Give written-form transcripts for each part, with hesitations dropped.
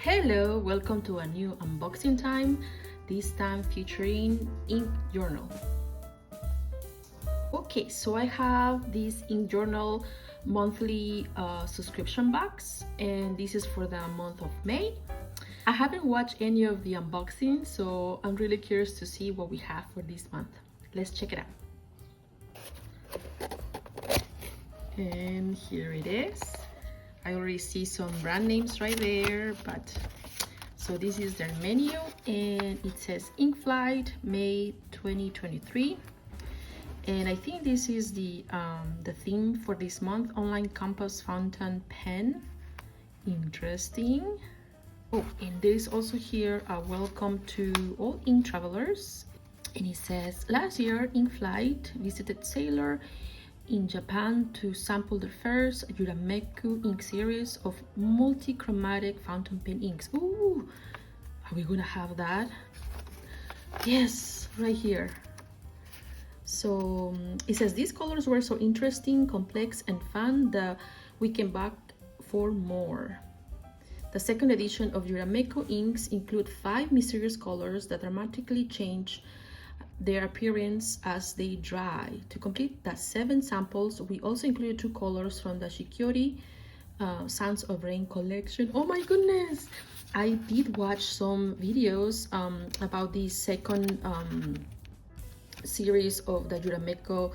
Hello, welcome to a new unboxing time, this time featuring ink journal. Okay, so I have this ink journal monthly subscription box, and this is for the month of May. I haven't watched any of the unboxing, so I'm really curious to see what we have for this month. Let's check it out. And here it is. I already see some brand names right there, but so this is their menu, and it says InkFlight May 2023, and I think this is the theme for this month: online compass fountain pen. Interesting. Oh, and there is also here a welcome to all ink travelers, and it says last year InkFlight visited Sailor in Japan to sample the first Yurameku ink series of multi-chromatic fountain pen inks. Ooh, are we gonna have that? Yes, right here. So it says these colors were so interesting, complex, and fun that we came back for more. The second edition of Yurameku inks include 5 mysterious colors that dramatically change their appearance as they dry. To complete the 7 samples, we also included 2 colors from the Shikori Sounds of Rain collection. Oh my goodness! I did watch some videos about the second series of the Yurameku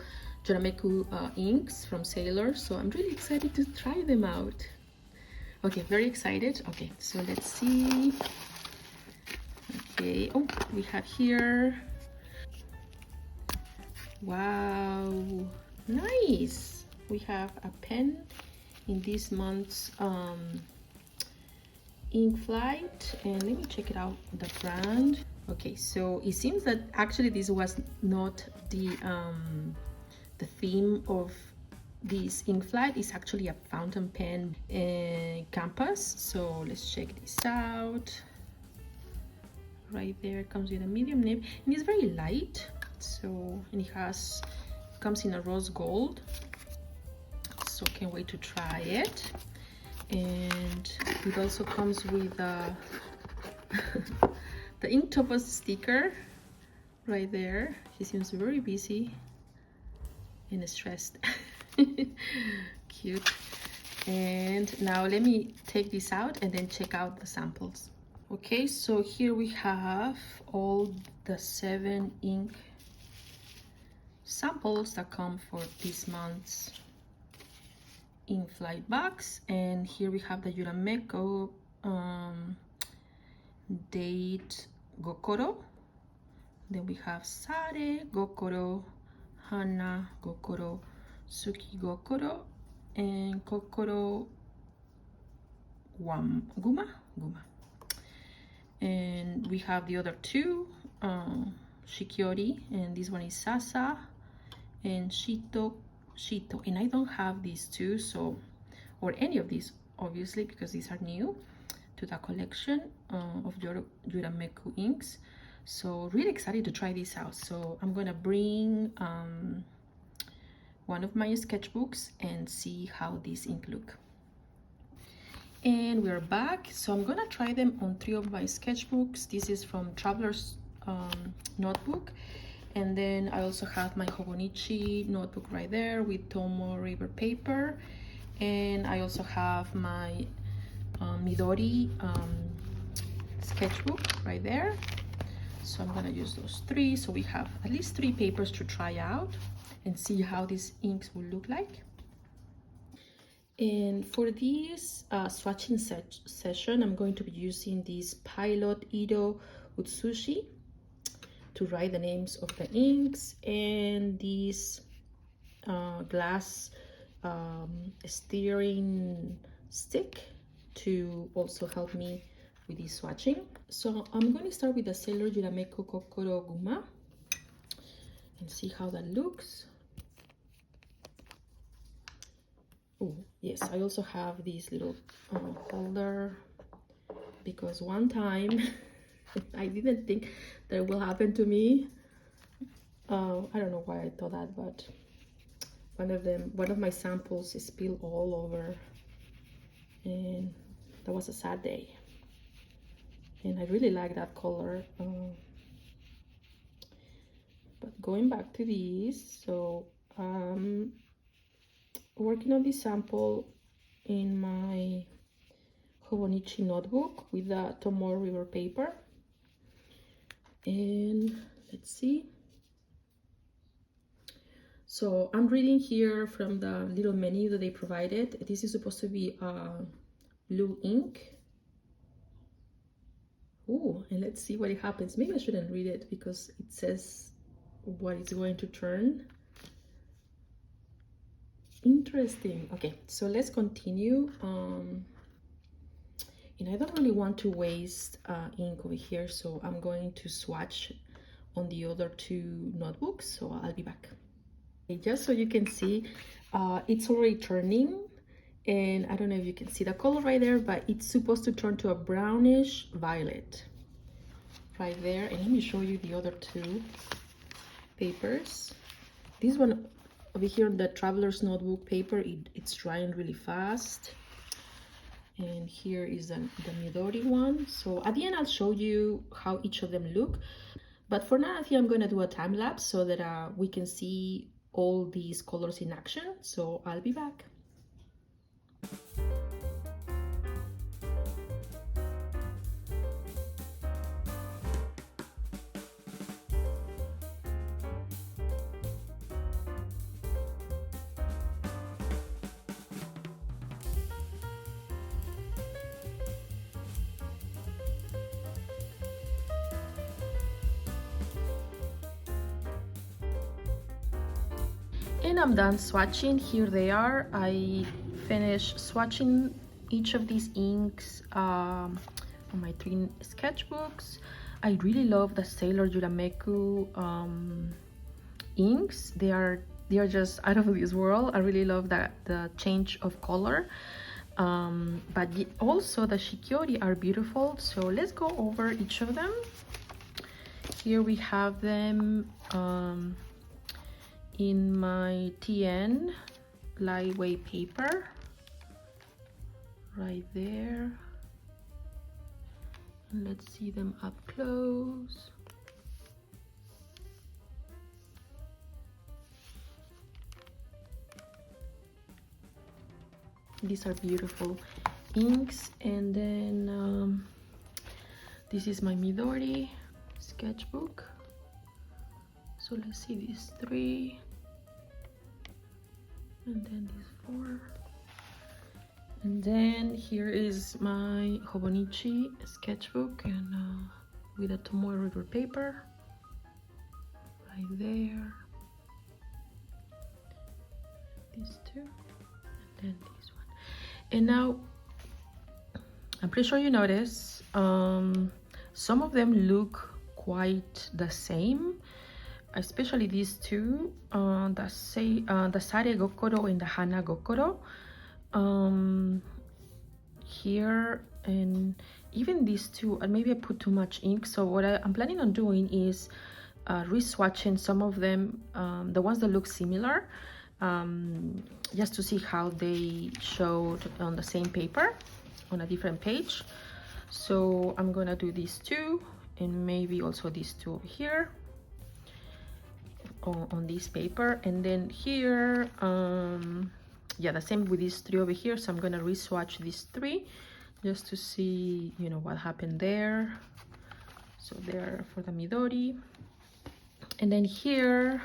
inks from Sailor, so I'm really excited to try them out. Okay, very excited. Okay, so let's see. Okay, oh, we have here. Wow, nice. We have a pen in this month's InkFlight, and let me check it out, the brand. Okay, so it seems that actually this was not the theme of this InkFlight. It's actually a fountain pen canvas. So let's check this out. Right there, it comes with a medium nib, and it's very light. So, and it comes in a rose gold, so can't wait to try it. And it also comes with the Inktopus sticker right there. He seems very busy and stressed. Cute. And now let me take this out and then check out the samples. Okay, so here we have all the 7 ink samples that come for this month's InkFlight box, and here we have the Yurameku date Gokoro, then we have Sare Gokoro, Hana Gokoro, Suki Gokoro, and Kokoro Guma. And we have the other 2, Shikori, and this one is Sasa, and Shito, and I don't have these 2, so, or any of these obviously, because these are new to the collection of Yurameku inks. So really excited to try this out. So I'm gonna bring one of my sketchbooks and see how these ink look. And we're back. So I'm gonna try them on 3 of my sketchbooks. This is from Traveler's notebook, and then I also have my Hobonichi notebook right there with Tomo River paper, and I also have my Midori sketchbook right there. So I'm gonna use those 3, so we have at least 3 papers to try out and see how these inks will look like. And for this swatching session, I'm going to be using this Pilot Ito Utsushi to write the names of the inks, and this glass steering stick to also help me with this swatching. So I'm going to start with the Sailor Yurameku Kokoro Guma and see how that looks. Oh yes, I also have this little holder, because one time I didn't think that will happen to me. I don't know why I thought that, but one of my samples spilled all over, and that was a sad day. and I really like that color. But going back to these, so working on this sample in my Hobonichi notebook with the Tomoe River paper. And let's see. So I'm reading here from the little menu that they provided. This is supposed to be blue ink. Oh, and let's see what it happens. Maybe I shouldn't read it because it says what it's going to turn. Interesting. Okay, so let's continue. And I don't really want to waste ink over here, so I'm going to swatch on the other two notebooks, so I'll be back. Okay, just so you can see, it's already turning, and I don't know if you can see the color right there, but it's supposed to turn to a brownish violet right there. And let me show you the other two papers. This one over here on the Traveler's Notebook paper, it's drying really fast. And here is the Midori one. So at the end, I'll show you how each of them look. But for now, I think I'm going to do a time lapse so that we can see all these colors in action. So I'll be back. And I'm done swatching. Here they are. I finished swatching each of these inks on my 3 sketchbooks. I really love the Sailor Yurameku inks. They are just out of this world. I really love the change of color. But also the Shikori are beautiful. So let's go over each of them. Here we have them in my TN lightweight paper right there. And let's see them up close. These are beautiful inks. And then this is my Midori sketchbook. So let's see these 3. And then these 4. And then here is my Hobonichi sketchbook, and with a Tomoe River paper right there. These 2, and then this one. And now I'm pretty sure you notice some of them look quite the same. Especially these 2, the Sare Gokoro and the Hana Gokoro. Here, and even these 2, and maybe I put too much ink. So what I'm planning on doing is re-swatching some of them, the ones that look similar, just to see how they showed on the same paper, on a different page. So I'm gonna do these 2, and maybe also these 2 over here. On this paper, and then here yeah, the same with these 3 over here. So I'm gonna re-swatch these 3 just to see, you know, what happened there. So there for the Midori. And then here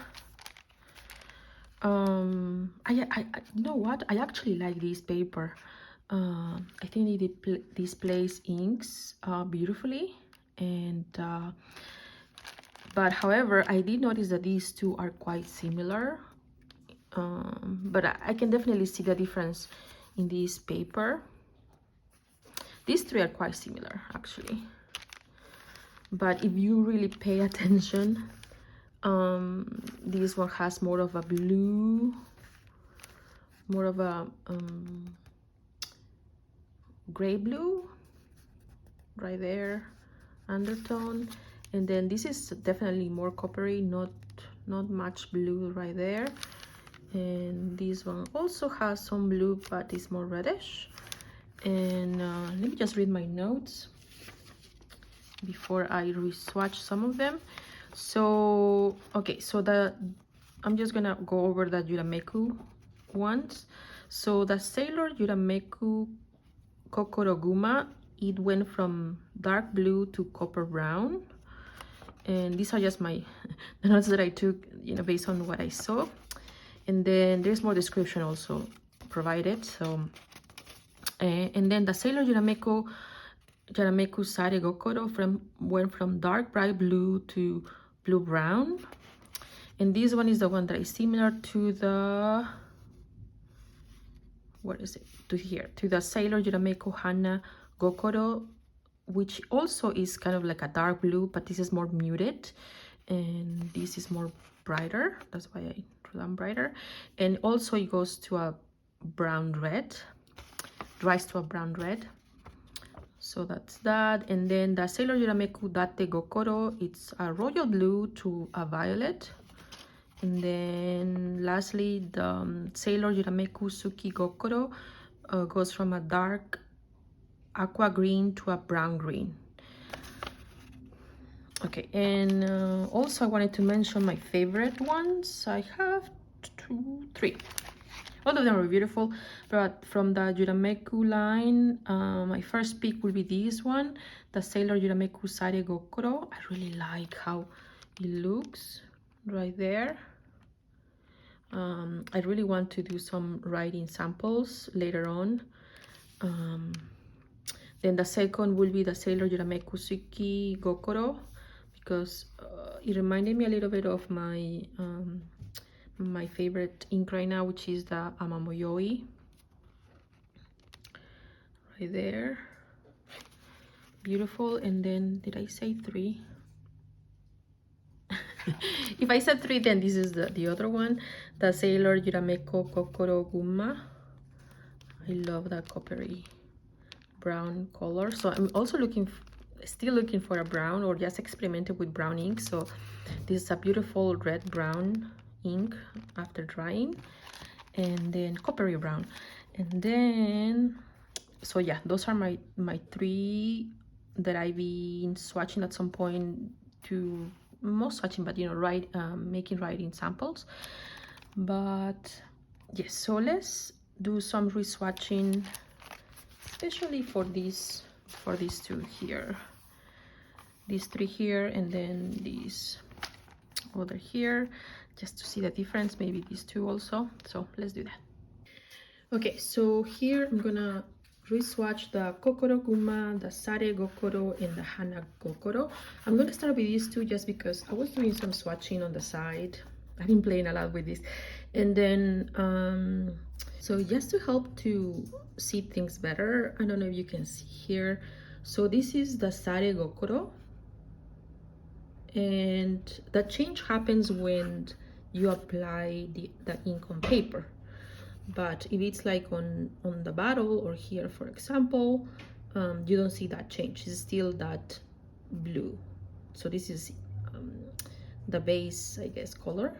I you know what, I actually like this paper. I think it displays inks beautifully. And but however, I did notice that these 2 are quite similar, but I can definitely see the difference in this paper. These 3 are quite similar actually, but if you really pay attention, this one has more of a blue, more of a gray blue right there, undertone. And then this is definitely more coppery, not much blue right there. And this one also has some blue, but it's more reddish. And let me just read my notes. before I re-swatch some of them. So okay, so I'm just gonna go over the Yurameku ones. So the Sailor Yurameku Kokoro Guma, it went from dark blue to copper brown, and these are just my the notes that I took, you know, based on what I saw. And then there's more description also provided. So and then the Sailor Yurameku Sare Gokoro went from dark bright blue to blue brown, and this one is the one that is similar to the, what is it, to here, to the Sailor Yurameku Hana Gokoro, which also is kind of like a dark blue, but this is more muted, and this is more brighter. That's why I drew them brighter. And also it goes to a brown red, dries to a brown red. So that's that. And then the Sailor Yurameku Date Gokoro, it's a royal blue to a violet. And then lastly, the Sailor Yurameku Suki Gokoro goes from a dark aqua green to a brown green. Okay, and also I wanted to mention my favorite ones. I have three. All of them are beautiful, but from the Yurameku line, my first pick will be this one, the Sailor Yurameku Sare Gokoro. I really like how it looks right there. I really want to do some writing samples later on. Then the second will be the Sailor Yurameku Suki Gokoro, because it reminded me a little bit of my my favorite ink right now, which is the Amamoyoi. Right there. Beautiful. And then, did I say three? If I said three, then this is the other one, the Sailor Yurameku Kokoro Guma. I love that coppery brown color. So I'm also still looking for a brown, or just experimented with brown ink. So this is a beautiful red brown ink after drying, and then coppery brown. And then, so yeah, those are my three that I've been swatching at some point, to most swatching, but you know, making writing samples. But yes, so let's do some re-swatching, especially for these two here, these three here, and then these other here, just to see the difference, maybe these two also. So let's do that. Okay, so here I'm gonna re-swatch the Kokoro Guma, the Sare Gokoro, and the Hana Gokoro. I'm gonna start with these two just because I was doing some swatching on the side. I've been playing a lot with this. And then so just to help to see things better, I don't know if you can see here, so this is the Sare Gokoro, and the change happens when you apply the ink on paper. But if it's like on the bottle or here, for example, you don't see that change. It's still that blue. So this is the base, I guess, color.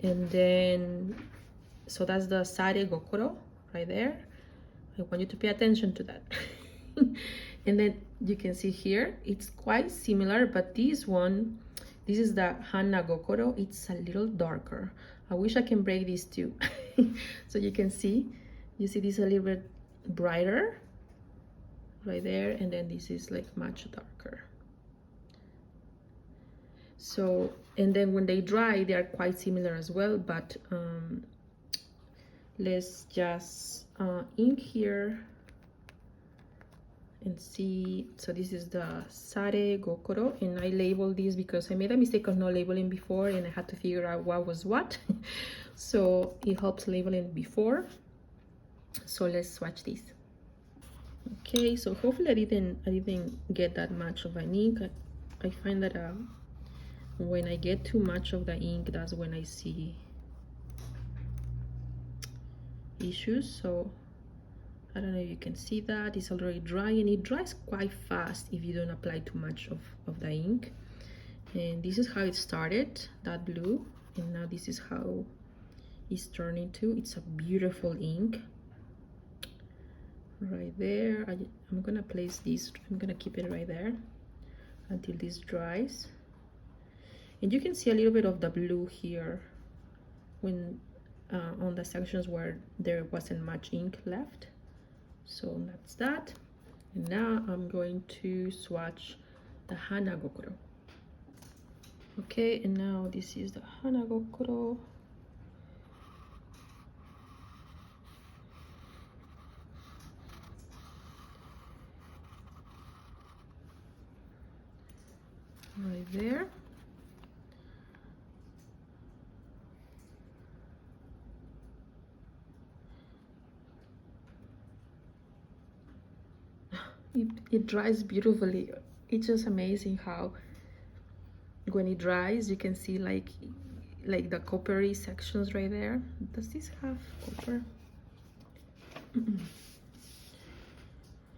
And then, so that's the Sare Gokoro right there. I want you to pay attention to that. And then you can see here, it's quite similar, but this one, this is the Hana Gokoro, it's a little darker. I wish I can break these two. So you can see, this a little bit brighter right there, and then this is like much darker. So, and then when they dry, they are quite similar as well, but let's just ink here and see. So this is the Sare Gokoro, and I labeled this because I made a mistake of not labeling before, and I had to figure out what was what. So it helps labeling before. So let's swatch this. Okay, so hopefully I didn't get that much of an ink. I find that when I get too much of the ink, that's when I see issues. So I don't know if you can see that it's already dry, and it dries quite fast if you don't apply too much of the ink. And this is how it started, that blue, and now this is how it's turning to. It's a beautiful ink right there. I'm gonna place this, I'm gonna keep it right there. until this dries. And you can see a little bit of the blue here when on the sections where there wasn't much ink left. So that's that. And now I'm going to swatch the Hanagokoro. Okay, and now this is the Hanagokoro. Right there. It dries beautifully. It's just amazing how when it dries you can see like the coppery sections right there. Does this have copper? It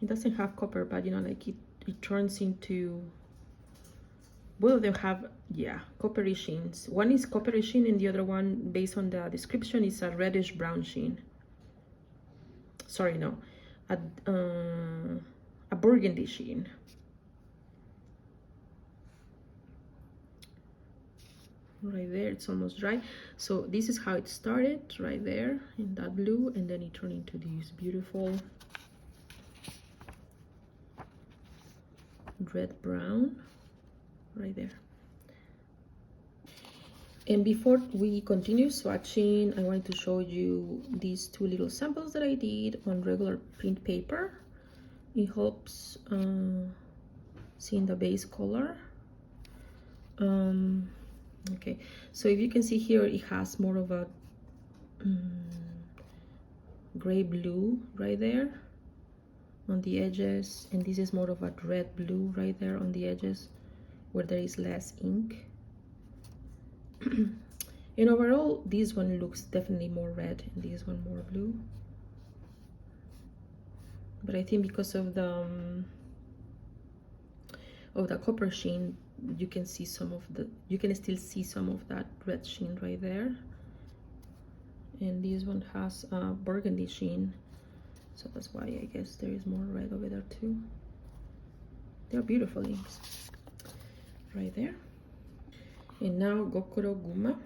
doesn't have copper, but you know, like it turns into, both of them have, yeah, coppery sheens. One is coppery sheen and the other one, based on the description, is a reddish brown sheen. Sorry, no, a burgundy sheen. Right there, it's almost dry. So this is how it started, right there in that blue, and then it turned into this beautiful red brown right there. And before we continue swatching, I wanted to show you these two little samples that I did on regular print paper. It helps seeing the base color. Okay, so if you can see here, it has more of a gray blue right there on the edges, and this is more of a red blue right there on the edges where there is less ink. And overall, this one looks definitely more red and this one more blue. But I think because of the copper sheen, you can see some of the, you can still see some of that red sheen right there. And this one has a burgundy sheen, so that's why I guess there is more red over there too. They're beautiful inks right there. And now Kokoro Guma.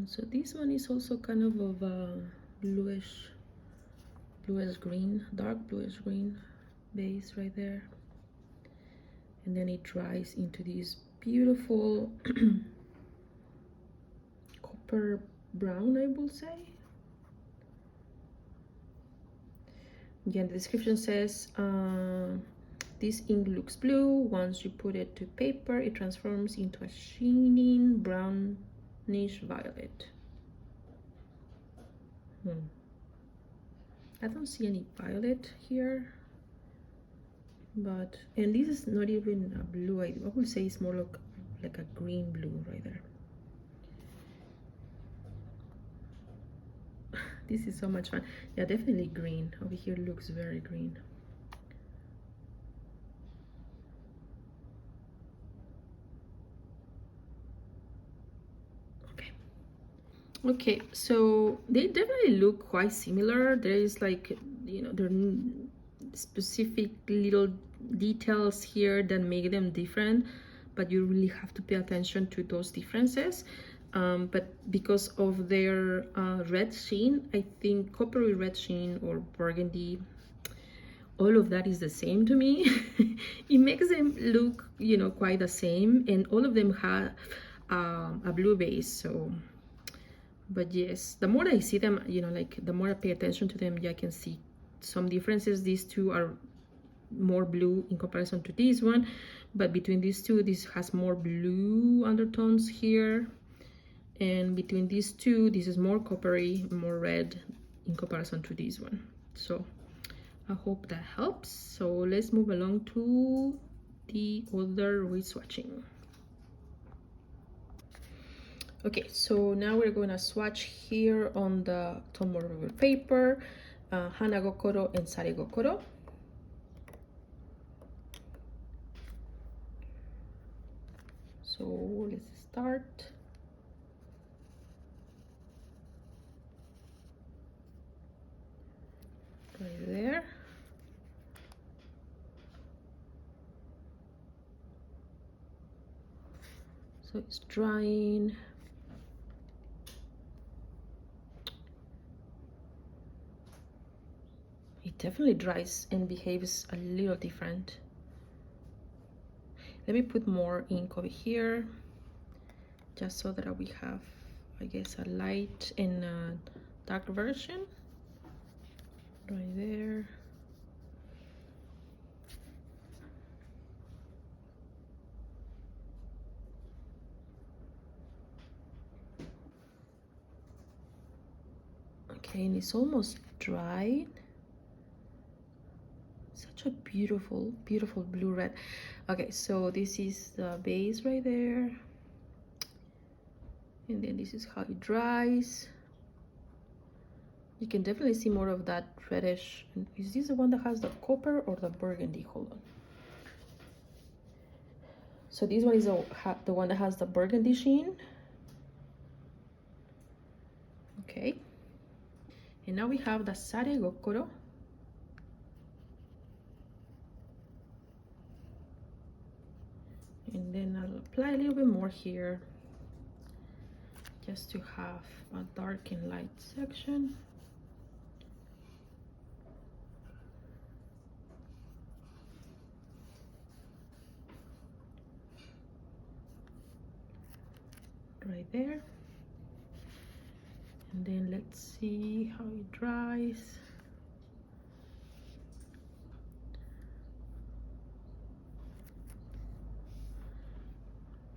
So this one is also kind of a bluish green, dark bluish green base right there, and then it dries into this beautiful copper brown, I will say. Again, the description says this ink looks blue. Once you put it to paper, it transforms into a shining brownish violet. I don't see any violet here, but, and this is not even a blue. I would say it's more like a green blue right there. This is so much fun. Yeah, definitely green. Over here looks very green. Okay, so they definitely look quite similar. There is, like, you know, there are specific little details here that make them different, but you really have to pay attention to those differences. But because of their red sheen, I think coppery red sheen or burgundy, all of that is the same to me. It makes them look, you know, quite the same, and all of them have a blue base. So, but yes, the more I see them, you know, like the more I pay attention to them, yeah, I can see some differences. These two are more blue in comparison to this one, but between these two, this has more blue undertones here, and between these two, this is more coppery, more red in comparison to this one. So I hope that helps. So let's move along to the other re-swatching. Okay, so now we're going to swatch here on the Tomo rubber paper, Hanagokoro and Saregokoro. So let's start. So it's drying. It definitely dries and behaves a little different. Let me put more ink over here, just so that we have, I guess, a light and a dark version right there. Okay, and it's almost dried. Such a beautiful, beautiful blue red. Okay, so this is the base right there, and then this is how it dries. You can definitely see more of that reddish. Is this the one that has the copper or the burgundy? Hold on. So this one is the one that has the burgundy sheen. Okay, and now we have the Sare Gokoro. And then I'll apply a little bit more here, just to have a dark and light section. Right there. And then let's see how it dries.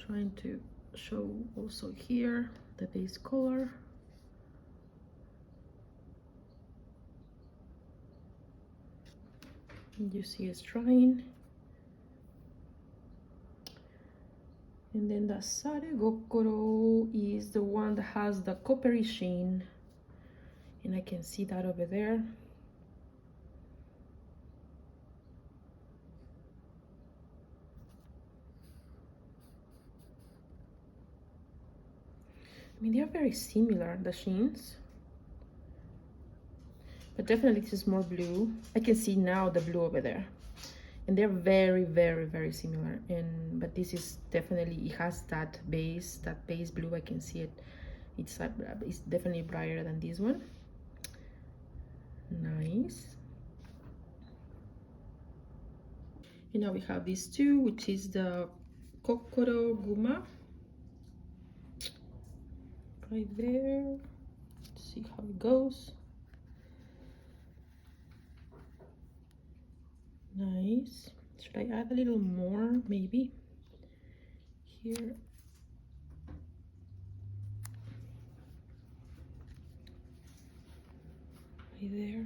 Trying to show also here the base color. And you see it's drying. And then the Sare Gokoro is the one that has the coppery sheen, and I can see that over there. I mean, they are very similar, the sheens, but definitely this is more blue. I can see now the blue over there, and they're very, very, very similar. And but this is definitely, it has that base blue. I can see it. It's definitely brighter than this one. Nice. And now we have these two, which is the Kokoro Guma. Right there. Let's see how it goes. Nice. Should I add a little more, maybe? Here. Right there.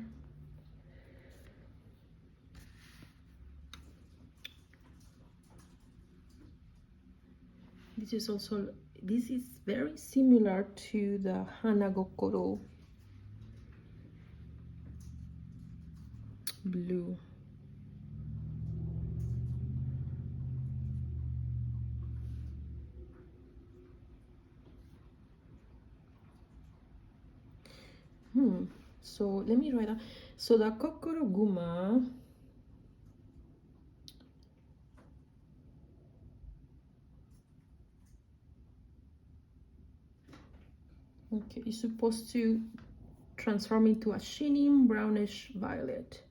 This is very similar to the Hanagokoro blue. So let me write down. So the Kokoro Guma, okay, is supposed to transform into a shining brownish violet.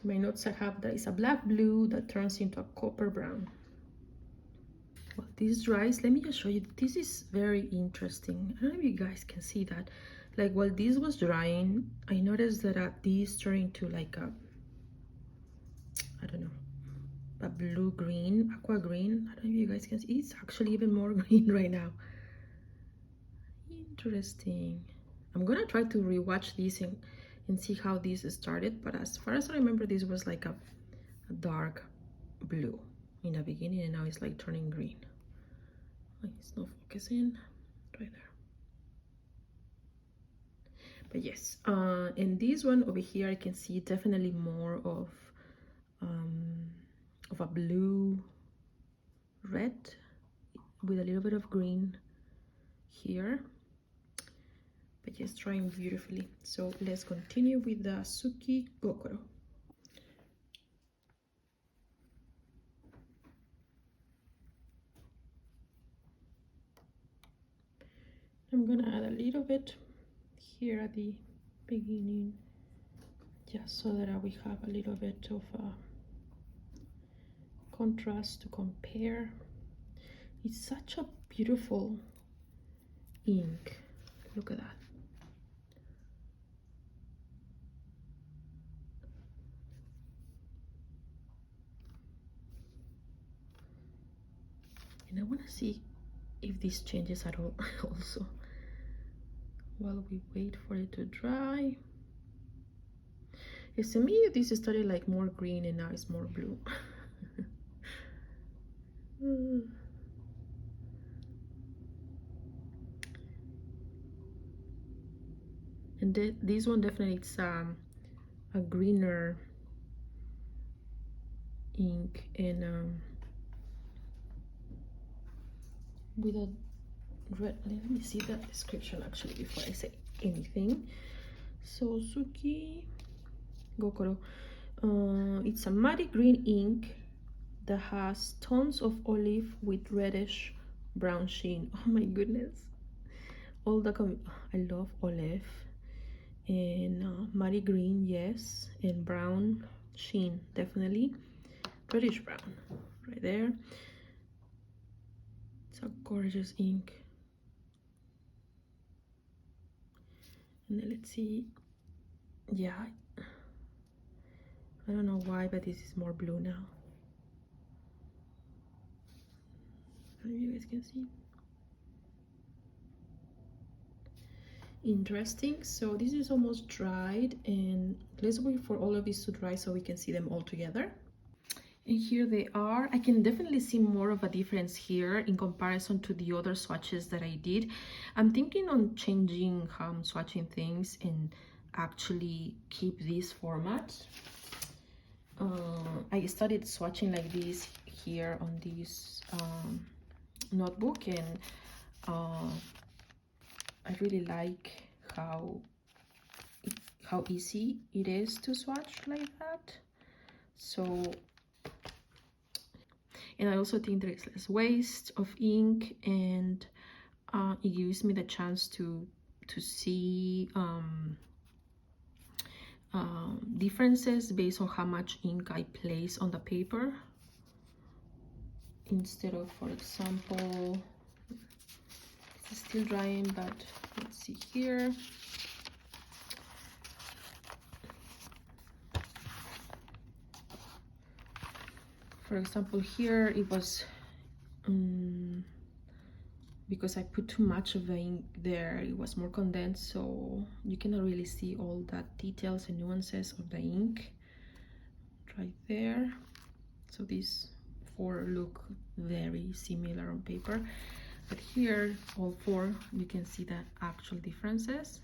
My notes I have that it's a black blue that turns into a copper brown. Well, this dries. Let me just show you. This is very interesting. I don't know if you guys can see that. Like while this was drying, I noticed that this turned into like a, I don't know, a blue green, aqua green. I don't know if you guys can see. It's actually even more green right now. Interesting. I'm gonna try to rewatch this and see how this started, but as far as I remember, this was like a dark blue in the beginning, and now it's like turning green. Like it's not focusing right there. But yes, and this one over here, I can see definitely more of a blue red with a little bit of green here. But yes, drying beautifully. So let's continue with the Suki Gokoro. I'm gonna add a little bit here at the beginning, just so that we have a little bit of contrast to compare. It's such a beautiful ink. Look at that. And I want to see if this changes at all also while we wait for it to dry. Yes, to me this started like more green and now it's more blue. And this one definitely it's a greener ink, and with a red. Let me see the description actually before I say anything. So Suki Gokoro, it's a muddy green ink that has tones of olive with reddish brown sheen. Oh my goodness, all the I love olive and muddy green, yes, and brown sheen, definitely reddish brown right there. It's a gorgeous ink. And then let's see, yeah, I don't know why, but this is more blue now. I don't know if you guys can see. Interesting. So this is almost dried, and let's wait for all of these to dry so we can see them all together. And here they are. I can definitely see more of a difference here in comparison to the other swatches that I did. I'm thinking on changing how I'm swatching things and actually keep this format. I started swatching like this here on this notebook, and I really like how easy it is to swatch like that. So, and I also think there is less waste of ink, and it gives me the chance to see differences based on how much ink I place on the paper, instead of, for example, it's still drying, but let's see here. For example, here it was because I put too much of the ink there, it was more condensed, so you cannot really see all the details and nuances of the ink right there. So these four look very similar on paper, but here all four you can see the actual differences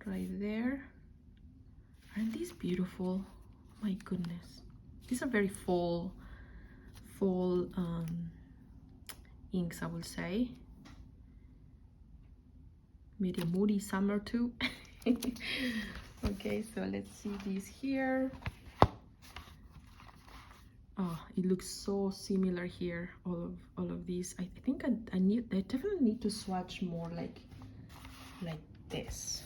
right there. Aren't these beautiful? My goodness, these are very fall inks, I will say. Maybe a moody summer too. Okay, so let's see these here. Oh, it looks so similar here, all of these. I think I definitely need to swatch more like this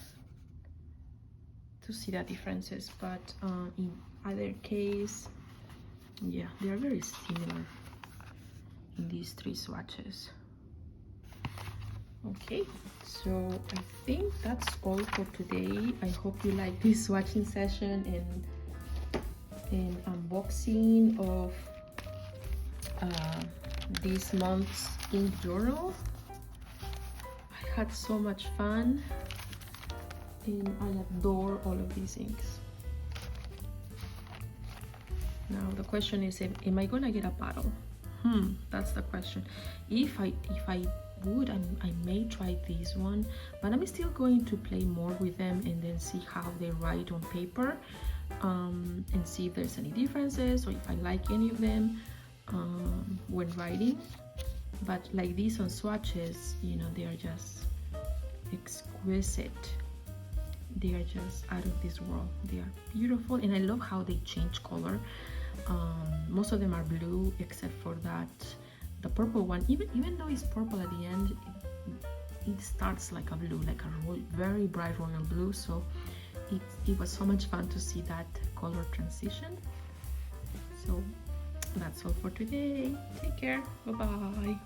to see the differences, but in either case, yeah, they are very similar in these three swatches. Okay, so I think that's all for today. I hope you like this swatching session and unboxing of this month's ink journal. I had so much fun, and I adore all of these inks. Now the question is, am I gonna get a bottle? That's the question. If I would, I may try this one, but I'm still going to play more with them and then see how they write on paper, and see if there's any differences or if I like any of them when writing. But like these on swatches, you know, they are just exquisite. They are just out of this world. They are beautiful, and I love how they change color. Most of them are blue except for the purple one, even though it's purple at the end, it starts like a blue, like a very bright royal blue. So it was so much fun to see that color transition. So that's all for today. Take care. Bye bye.